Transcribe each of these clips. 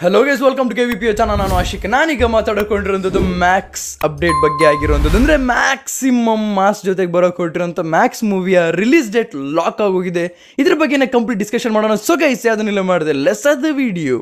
Hello guys, welcome to KVP channel. ನಾನು ಆಶಿಕ್. ನಾನೀಗ ಮಾತಾಡಿಕೊಂಡಿರೋಂಥದ್ದು Max update ಬಗ್ಗೆ ಆಗಿರೋಂಥದ್ದು. ಅಂದರೆ ಮ್ಯಾಕ್ಸಿಮಮ್ ಮಾಸ್ ಜೊತೆಗೆ ಬರೋಕೆ ಹೊರಟಿರೋಂಥ ಮ್ಯಾಕ್ಸ್ ಮೂವಿಯ ರಿಲೀಸ್ ಡೇಟ್ ಲಾಕ್ ಆಗೋಗಿದೆ. ಇದ್ರ ಬಗ್ಗೆ ಕಂಪ್ಲೀಟ್ ಡಿಸ್ಕಷನ್ ಮಾಡೋಣ. ಸೊ ಗೈಸ್, ಅದನ್ನೆಲ್ಲ ಮಾಡಿದೆ, ಲೆಟ್ಸ್ ಸ್ಟಾರ್ಟ್ ದ ವಿಡಿಯೋ.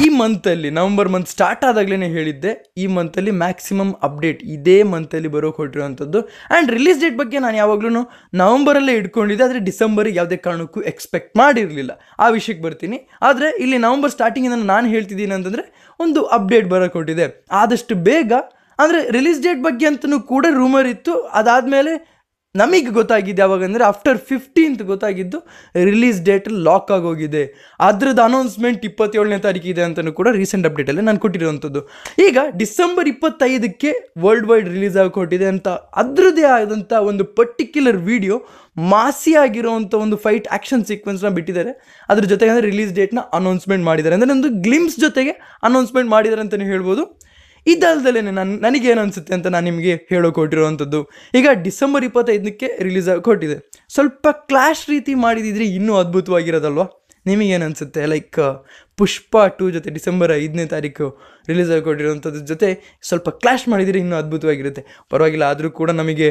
ಈ ಮಂತಲ್ಲಿ ನವಂಬರ್ ಮಂತ್ ಸ್ಟಾರ್ಟ್ ಆದಾಗಲೇ ಹೇಳಿದ್ದೆ, ಈ ಮಂತಲ್ಲಿ ಮ್ಯಾಕ್ಸಿಮಮ್ ಅಪ್ಡೇಟ್ ಇದೇ ಮಂತಲ್ಲಿ ಬರೋಕೆ ಹೊರಟಿರೋಂಥದ್ದು. ಆ್ಯಂಡ್ ರಿಲೀಸ್ ಡೇಟ್ ಬಗ್ಗೆ ನಾನು ಯಾವಾಗಲೂ ನವಂಬರಲ್ಲೇ ಇಟ್ಕೊಂಡಿದ್ದೆ, ಆದರೆ ಡಿಸೆಂಬರಿಗೆ ಯಾವುದೇ ಕಾರಣಕ್ಕೂ ಎಕ್ಸ್ಪೆಕ್ಟ್ ಮಾಡಿರಲಿಲ್ಲ. ಆ ವಿಷಯಕ್ಕೆ ಬರ್ತೀನಿ. ಆದರೆ ಇಲ್ಲಿ ನವಂಬರ್ ಸ್ಟಾರ್ಟಿಂಗಿಂದ ನಾನು ಹೇಳ್ತಿದ್ದೀನಿ ಅಂತಂದರೆ ಒಂದು ಅಪ್ಡೇಟ್ ಬರೋಕೆ ಹೊರಟಿದೆ ಆದಷ್ಟು ಬೇಗ. ಅಂದರೆ ರಿಲೀಸ್ ಡೇಟ್ ಬಗ್ಗೆ ಅಂತಲೂ ಕೂಡ ರೂಮರ್ ಇತ್ತು. ಅದಾದಮೇಲೆ ನಮಗೆ ಗೊತ್ತಾಗಿದ್ದು ಯಾವಾಗಂದರೆ ಆಫ್ಟರ್ 15th ಗೊತ್ತಾಗಿದ್ದು ರಿಲೀಸ್ ಡೇಟ್ ಲಾಕ್ ಆಗೋಗಿದೆ. ಅದರದ್ದು ಅನೌನ್ಸ್ಮೆಂಟ್ 27ನೇ ತಾರೀಕಿದೆ ಅಂತಲೂ ಕೂಡ ರೀಸೆಂಟ್ ಅಪ್ಡೇಟಲ್ಲಿ ನಾನು ಕೊಟ್ಟಿರೋವಂಥದ್ದು. ಈಗ ಡಿಸೆಂಬರ್ 25ಕ್ಕೆ ವರ್ಲ್ಡ್ ವೈಡ್ ರಿಲೀಸ್ ಆಗಿ ಕೊಟ್ಟಿದೆ ಅಂತ ಅದರದ್ದೇ ಆದಂಥ ಒಂದು ಪರ್ಟಿಕ್ಯುಲರ್ ವಿಡಿಯೋ, ಮಾಸಿ ಆಗಿರೋವಂಥ ಒಂದು ಫೈಟ್ ಆ್ಯಕ್ಷನ್ ಸೀಕ್ವೆನ್ಸ್ನ ಬಿಟ್ಟಿದ್ದಾರೆ. ಅದ್ರ ಜೊತೆಗೆ ಅಂದರೆ ರಿಲೀಸ್ ಡೇಟ್ನ ಅನೌನ್ಸ್ಮೆಂಟ್ ಮಾಡಿದ್ದಾರೆ. ಅಂದರೆ ಒಂದು ಗ್ಲಿಮ್ಸ್ ಜೊತೆಗೆ ಅನೌನ್ಸ್ಮೆಂಟ್ ಮಾಡಿದ್ದಾರೆ ಅಂತಲೇ ಹೇಳ್ಬೋದು. ಇದಲ್ದಲೇ ನನಗೇನು ಅನಿಸುತ್ತೆ ಅಂತ ನಾನು ನಿಮಗೆ ಹೇಳೋಕೆ ಹೊರಟಿರೋವಂಥದ್ದು. ಈಗ ಡಿಸೆಂಬರ್ 25ಕ್ಕೆ ರಿಲೀಸ್ ಆಗಿ ಕೊಟ್ಟಿದೆ. ಸ್ವಲ್ಪ ಕ್ಲಾಶ್ ರೀತಿ ಮಾಡಿದಿದ್ರೆ ಇನ್ನೂ ಅದ್ಭುತವಾಗಿರೋದಲ್ವ? ನಿಮಗೇನು ಅನಿಸುತ್ತೆ? ಲೈಕ್ ಪುಷ್ಪ 2 ಜೊತೆ ಡಿಸೆಂಬರ್ 5ನೇ ತಾರೀಕು ರಿಲೀಸ್ ಆಗಿ ಕೊಟ್ಟಿರೋವಂಥದ್ದು ಜೊತೆ ಸ್ವಲ್ಪ ಕ್ಲಾಶ್ ಮಾಡಿದರೆ ಇನ್ನೂ ಅದ್ಭುತವಾಗಿರುತ್ತೆ. ಪರವಾಗಿಲ್ಲ, ಆದರೂ ಕೂಡ ನಮಗೆ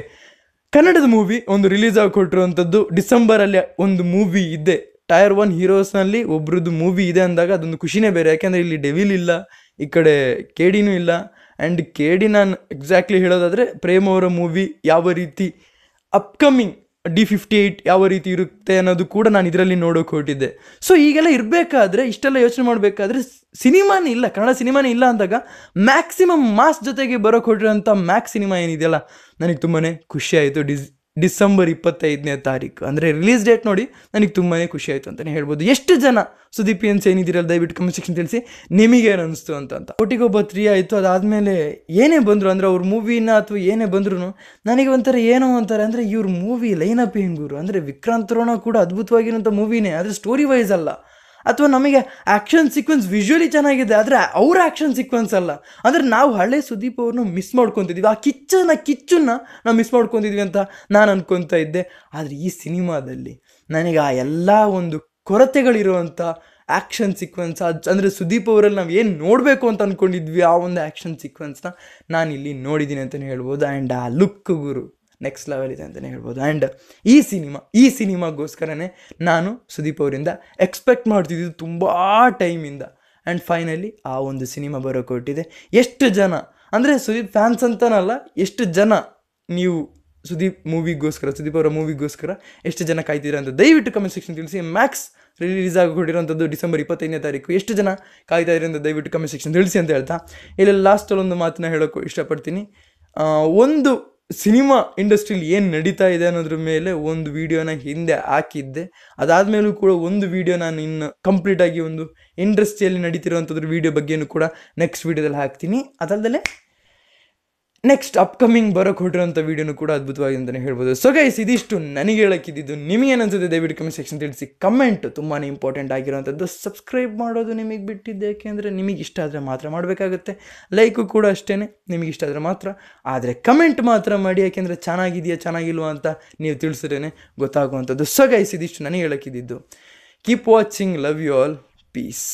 ಕನ್ನಡದ ಮೂವಿ ಒಂದು ರಿಲೀಸ್ ಆಗಿ ಕೊಟ್ಟಿರುವಂಥದ್ದು. ಡಿಸೆಂಬರಲ್ಲಿ ಒಂದು ಮೂವಿ ಇದೆ, ಟೈರ್ 1 ಹೀರೋಸ್ನಲ್ಲಿ ಒಬ್ರದ್ದು ಮೂವಿ ಇದೆ ಅಂದಾಗ ಅದೊಂದು ಖುಷಿನೇ ಬೇರೆ. ಯಾಕೆಂದರೆ ಇಲ್ಲಿ ಡೆವಿಲ್ ಇಲ್ಲ, ಈ ಕಡೆ KDನೂ ಇಲ್ಲ. ಆ್ಯಂಡ್ KD ನಾನು ಎಕ್ಸಾಕ್ಟ್ಲಿ ಹೇಳೋದಾದರೆ ಪ್ರೇಮ್ ಅವರ ಮೂವಿ ಯಾವ ರೀತಿ ಅಪ್ಕಮಿಂಗ್ D58 ಯಾವ ರೀತಿ ಇರುತ್ತೆ ಅನ್ನೋದು ಕೂಡ ನಾನು ಇದರಲ್ಲಿ ನೋಡೋಕೆ ಹೊರಟಿದ್ದೆ. ಸೊ ಈಗೆಲ್ಲ ಇರಬೇಕಾದ್ರೆ, ಇಷ್ಟೆಲ್ಲ ಯೋಚನೆ ಮಾಡಬೇಕಾದ್ರೆ ಸಿನಿಮಾನೇ ಇಲ್ಲ, ಕನ್ನಡ ಸಿನಿಮಾನೇ ಇಲ್ಲ ಅಂದಾಗ ಮ್ಯಾಕ್ಸಿಮಮ್ ಮಾಸ್ ಜೊತೆಗೆ ಬರೋಕೆ ಹೊರಟಿರೋಂಥ ಮ್ಯಾಕ್ಸ್ ಸಿನಿಮಾ ಏನಿದೆಯಲ್ಲ, ನನಗೆ ತುಂಬಾ ಖುಷಿ ಆಯಿತು. ಡಿಸೆಂಬರ್ 25ನೇ ತಾರೀಕು ಅಂದರೆ ರಿಲೀಸ್ ಡೇಟ್ ನೋಡಿ ನನಗೆ ತುಂಬಾ ಖುಷಿ ಆಯಿತು ಅಂತಲೇ ಹೇಳ್ಬೋದು. ಎಷ್ಟು ಜನ ಸುದೀಪಿಯನ್ಸ್ ಏನಿದ್ದೀರಲ್ಲ ದಯವಿಟ್ಟು ಕಮೆಂಟ್ ಸೆಕ್ಷನ್ ತಿಳಿಸಿ ನಿಮಗೇನು ಅನಿಸ್ತು ಅಂತ. ಒಟ್ಟಿಗೊಬ್ಬ 3 ಆಯಿತು. ಅದಾದಮೇಲೆ ಏನೇ ಬಂದರು ಅಂದರೆ ಅವ್ರ ಮೂವಿನ ಅಥವಾ ಏನೇ ಬಂದ್ರೂ ನನಗೆ ಒಂಥರ ಏನೋ ಅಂತಾರೆ ಅಂದರೆ ಇವ್ರ ಮೂವಿ ಲೈನಪ್ ಹೆಂಗೂರು ಅಂದರೆ ವಿಕ್ರಾಂತ್ ರೋಣ ಕೂಡ ಅದ್ಭುತವಾಗಿರೋಂಥ ಮೂವಿನೇ, ಆದರೆ ಸ್ಟೋರಿ ವೈಸ್ ಅಲ್ಲ. ಅಥವಾ ನಮಗೆ ಆ್ಯಕ್ಷನ್ ಸೀಕ್ವೆನ್ಸ್ ವಿಜುವಲಿ ಚೆನ್ನಾಗಿದೆ, ಆದರೆ ಅವ್ರ ಆ್ಯಕ್ಷನ್ ಸೀಕ್ವೆನ್ಸ್ ಅಲ್ಲ. ಅಂದರೆ ನಾವು ಹಳೆ ಸುದೀಪ್ ಅವ್ರನ್ನ ಮಿಸ್ ಮಾಡ್ಕೊತಿದ್ವಿ, ಆ ಕಿಚ್ಚನ್ನು ನಾವು ಮಿಸ್ ಮಾಡ್ಕೊತಿದ್ವಿ ಅಂತ ನಾನು ಅನ್ಕೊತಾ ಇದ್ದೆ. ಆದರೆ ಈ ಸಿನಿಮಾದಲ್ಲಿ ನನಗೆ ಆ ಎಲ್ಲ ಒಂದು ಕೊರತೆಗಳಿರುವಂಥ ಆ್ಯಕ್ಷನ್ ಸೀಕ್ವೆನ್ಸ್, ಅಂದರೆ ಸುದೀಪ್ ಅವರಲ್ಲಿ ನಾವು ಏನು ನೋಡಬೇಕು ಅಂತ ಅಂದ್ಕೊಂಡಿದ್ವಿ ಆ ಒಂದು ಆ್ಯಕ್ಷನ್ ಸೀಕ್ವೆನ್ಸ್ನ ನಾನಿಲ್ಲಿ ನೋಡಿದ್ದೀನಿ ಅಂತಲೇ ಹೇಳ್ಬೋದು. ಆ್ಯಂಡ್ ಆ ಲುಕ್ ಗುರು ನೆಕ್ಸ್ಟ್ ಲೆವೆಲ್ ಇದೆ ಅಂತಲೇ ಹೇಳ್ಬೋದು. ಆ್ಯಂಡ್ ಈ ಸಿನಿಮಾಗೋಸ್ಕರನೇ ನಾನು ಸುದೀಪ್ ಅವರಿಂದ ಎಕ್ಸ್ಪೆಕ್ಟ್ ಮಾಡ್ತಿದ್ದು ತುಂಬ ಟೈಮಿಂದ. ಆ್ಯಂಡ್ ಫೈನಲಿ ಆ ಒಂದು ಸಿನಿಮಾ ಬರೋಕೆ ಹೊರಟಿದೆ. ಎಷ್ಟು ಜನ ಅಂದರೆ ಸುದೀಪ್ ಫ್ಯಾನ್ಸ್ ಅಂತನಲ್ಲ, ಎಷ್ಟು ಜನ ನೀವು ಸುದೀಪ್ ಅವರ ಮೂವಿಗೋಸ್ಕರ ಎಷ್ಟು ಜನ ಕಾಯ್ತಿದ್ದೀರ ಅಂತ ದಯವಿಟ್ಟು ಕಮೆಂಟ್ ಸೆಕ್ಷನ್ ತಿಳಿಸಿ. ಮ್ಯಾಕ್ಸ್ ರಿಲೀಸ್ ಆಗಿ ಕೊಟ್ಟಿರೋಂಥದ್ದು ಡಿಸೆಂಬರ್ 25ನೇ ತಾರೀಕು. ಎಷ್ಟು ಜನ ಕಾಯ್ತಾ ಇದ್ದೀರಿ ಅಂತ ದಯವಿಟ್ಟು ಕಮೆಂಟ್ ಸೆಕ್ಷನ್ ತಿಳಿಸಿ ಅಂತ ಹೇಳ್ತಾ ಇಲ್ಲಿ ಲಾಸ್ಟಲ್ಲಿ ಒಂದು ಮಾತನ್ನ ಹೇಳೋಕ್ಕೆ ಇಷ್ಟಪಡ್ತೀನಿ. ಒಂದು ಸಿನಿಮಾ ಇಂಡಸ್ಟ್ರಿಲಿ ಏನು ನಡೀತಾ ಇದೆ ಅನ್ನೋದ್ರ ಮೇಲೆ ಒಂದು ವಿಡಿಯೋನ ಹಿಂದೆ ಹಾಕಿದ್ದೆ. ಅದಾದಮೇಲೂ ಕೂಡ ಒಂದು ವಿಡಿಯೋ ನಾನು ಇನ್ನು ಕಂಪ್ಲೀಟಾಗಿ ಒಂದು ಇಂಡಸ್ಟ್ರಿಯಲ್ಲಿ ನಡೀತಿರೋವಂಥದ್ರ ವಿಡಿಯೋ ಬಗ್ಗೆಯೂ ಕೂಡ ನೆಕ್ಸ್ಟ್ ವಿಡಿಯೋದಲ್ಲಿ ಹಾಕ್ತೀನಿ. ಅದಲ್ಲದೆ ನೆಕ್ಸ್ಟ್ ಅಪ್ಕಮಿಂಗ್ ಬರೋಕೆ ಹೊರಟಿರೋಂಥ ವೀಡಿಯೋನು ಕೂಡ ಅದ್ಭುತವಾಗಿ ಅಂತಲೇ ಹೇಳ್ಬೋದು. ಸೊ ಗೈಸ್, ಇದಿಷ್ಟು ನನಗೆ ಹೇಳೋಕ್ಕಿದ್ದು. ನಿಮಗೇನು ಅನ್ಸುತ್ತೆ ದಯವಿಟ್ಟು ಕಮೆಂಟ್ ಸೆಕ್ಷನ್ ತಿಳಿಸಿ. ಕಮೆಂಟ್ ತುಂಬಾ ಇಂಪಾರ್ಟೆಂಟ್ ಆಗಿರೋವಂಥದ್ದು. ಸಬ್ಸ್ಕ್ರೈಬ್ ಮಾಡೋದು ನಿಮಗೆ ಬಿಟ್ಟಿದ್ದೆ, ಯಾಕೆಂದರೆ ನಿಮಗೆ ಇಷ್ಟ ಆದರೆ ಮಾತ್ರ ಮಾಡಬೇಕಾಗುತ್ತೆ. ಲೈಕು ಕೂಡ ಅಷ್ಟೇ, ನಿಮಗೆ ಇಷ್ಟ ಆದರೆ ಮಾತ್ರ. ಆದರೆ ಕಮೆಂಟ್ ಮಾತ್ರ ಮಾಡಿ, ಯಾಕೆಂದರೆ ಚೆನ್ನಾಗಿದೆಯಾ ಚೆನ್ನಾಗಿಲ್ವಾ ಅಂತ ನೀವು ತಿಳಿಸಿದ್ರೇ ಗೊತ್ತಾಗುವಂಥದ್ದು. ಸೊ ಗೈಸ್, ಇದಿಷ್ಟು ನನಗೆ ಹೇಳೋಕ್ಕಿದ್ದು. Keep watching, love you all, piece.